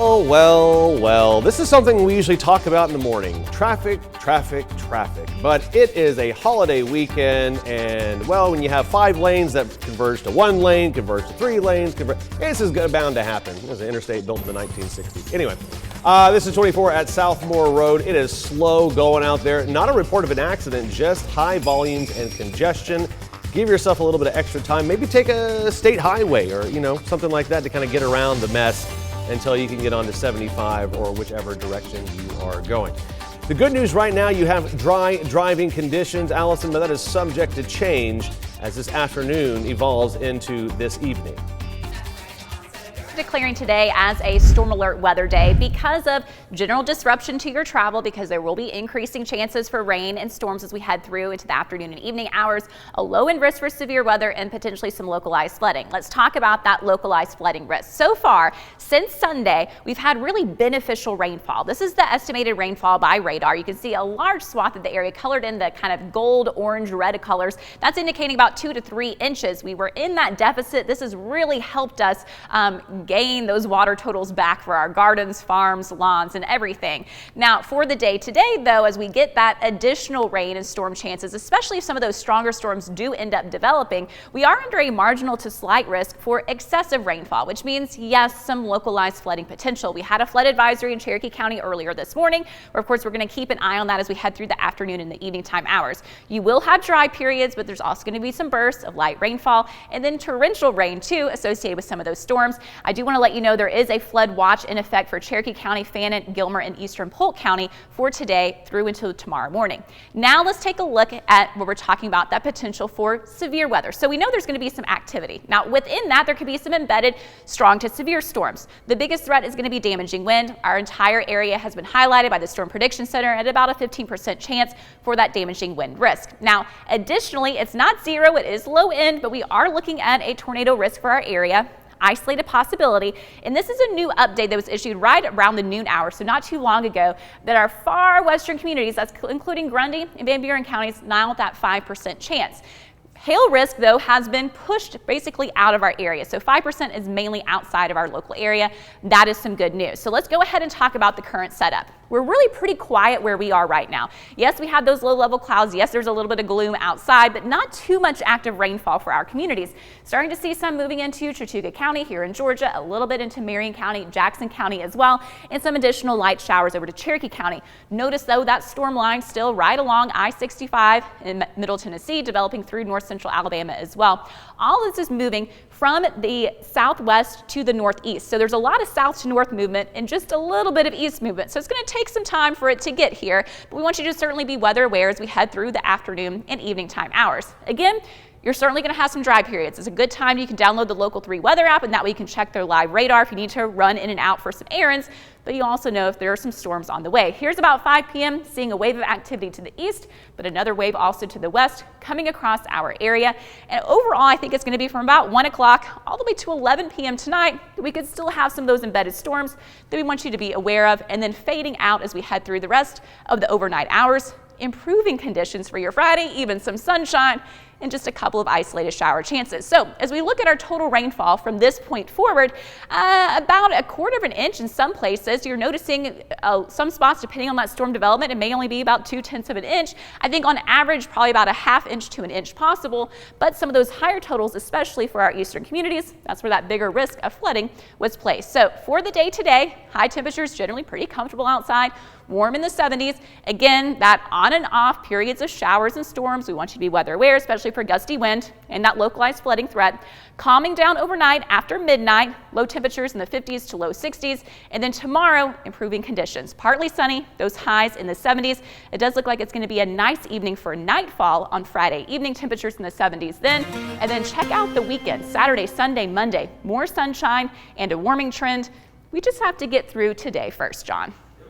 Oh, well, this is something we usually talk about in the morning. Traffic. But it is a holiday weekend, and well, when you have 5 lanes that converge to 1 lane, converge to 3 lanes, this is bound to happen. It was an interstate built in the 1960s. Anyway, this is 24 at Southmore Road. It is slow going out there. Not a report of an accident, just high volumes and congestion. Give yourself a little bit of extra time. Maybe take a state highway or, something like that to kind of get around the mess until you can get onto 75 or whichever direction you are going. The good news right now, you have dry driving conditions, Allison, but that is subject to change as this afternoon evolves into this evening. Declaring today as a storm alert weather day because of general disruption to your travel, because there will be increasing chances for rain and storms as we head through into the afternoon and evening hours, a low end risk for severe weather and potentially some localized flooding. Let's talk about that localized flooding risk. So far, since Sunday, we've had really beneficial rainfall. This is the estimated rainfall by radar. You can see a large swath of the area colored in the kind of gold, orange, red colors. That's indicating about 2 to 3 inches. We were in that deficit. This has really helped us gain those water totals back for our gardens, farms, lawns, and everything. Now, for the day today, though, as we get that additional rain and storm chances, especially if some of those stronger storms do end up developing, we are under a marginal to slight risk for excessive rainfall, which means, yes, some localized flooding potential. We had a flood advisory in Cherokee County earlier this morning, where, of course, we're going to keep an eye on that as we head through the afternoon and the evening time hours. You will have dry periods, but there's also going to be some bursts of light rainfall and then torrential rain, too, associated with some of those storms. I do want to let you know there is a flood watch in effect for Cherokee County, Fannin, Gilmer, and Eastern Polk County for today through until tomorrow morning. Now let's take a look at what we're talking about, that potential for severe weather. So we know there's going to be some activity. Now within that, there could be some embedded strong to severe storms. The biggest threat is going to be damaging wind. Our entire area has been highlighted by the Storm Prediction Center at about a 15% chance for that damaging wind risk. Now, additionally, it's not zero, it is low end, but we are looking at a tornado risk for our area. Isolated possibility, and this is a new update that was issued right around the noon hour, so not too long ago, that our far western communities, that's including Grundy and Van Buren counties, now at that 5% chance. Hail risk, though, has been pushed basically out of our area. So 5% is mainly outside of our local area. That is some good news. So let's go ahead and talk about the current setup. We're really pretty quiet where we are right now. Yes, we have those low-level clouds. Yes, there's a little bit of gloom outside, but not too much active rainfall for our communities. Starting to see some moving into Chattooga County here in Georgia, a little bit into Marion County, Jackson County as well, and some additional light showers over to Cherokee County. Notice, though, that storm line still right along I-65 in Middle Tennessee, developing through north central Alabama as well. All this is moving from the southwest to the northeast. So there's a lot of south to north movement and just a little bit of east movement. So it's going to take some time for it to get here, but we want you to certainly be weather aware as we head through the afternoon and evening time hours. Again, you're certainly going to have some dry periods. It's a good time you can download the Local 3 weather app, and that way you can check their live radar if you need to run in and out for some errands, but you also know if there are some storms on the way. Here's about 5 p.m., seeing a wave of activity to the east, but another wave also to the west coming across our area. And overall, I think it's going to be from about 1 o'clock all the way to 11 p.m. tonight. We could still have some of those embedded storms that we want you to be aware of, and then fading out as we head through the rest of the overnight hours. Improving conditions for your Friday, even some sunshine, and just a couple of isolated shower chances. So as we look at our total rainfall from this point forward, about 1/4 of an inch in some places. You're noticing some spots, depending on that storm development, it may only be about 2/10 of an inch. I think on average, probably about a 1/2 inch to an inch possible, but some of those higher totals, especially for our eastern communities, that's where that bigger risk of flooding was placed. So for the day today, high temperatures generally pretty comfortable outside, warm in the 70s. Again, that on and off periods of showers and storms. We want you to be weather aware, especially for gusty wind and that localized flooding threat. Calming down overnight after midnight, low temperatures in the 50s to low 60s. And then tomorrow, improving conditions. Partly sunny, those highs in the 70s. It does look like it's going to be a nice evening for nightfall on Friday. Evening temperatures in the 70s then. And then check out the weekend, Saturday, Sunday, Monday. More sunshine and a warming trend. We just have to get through today first, John.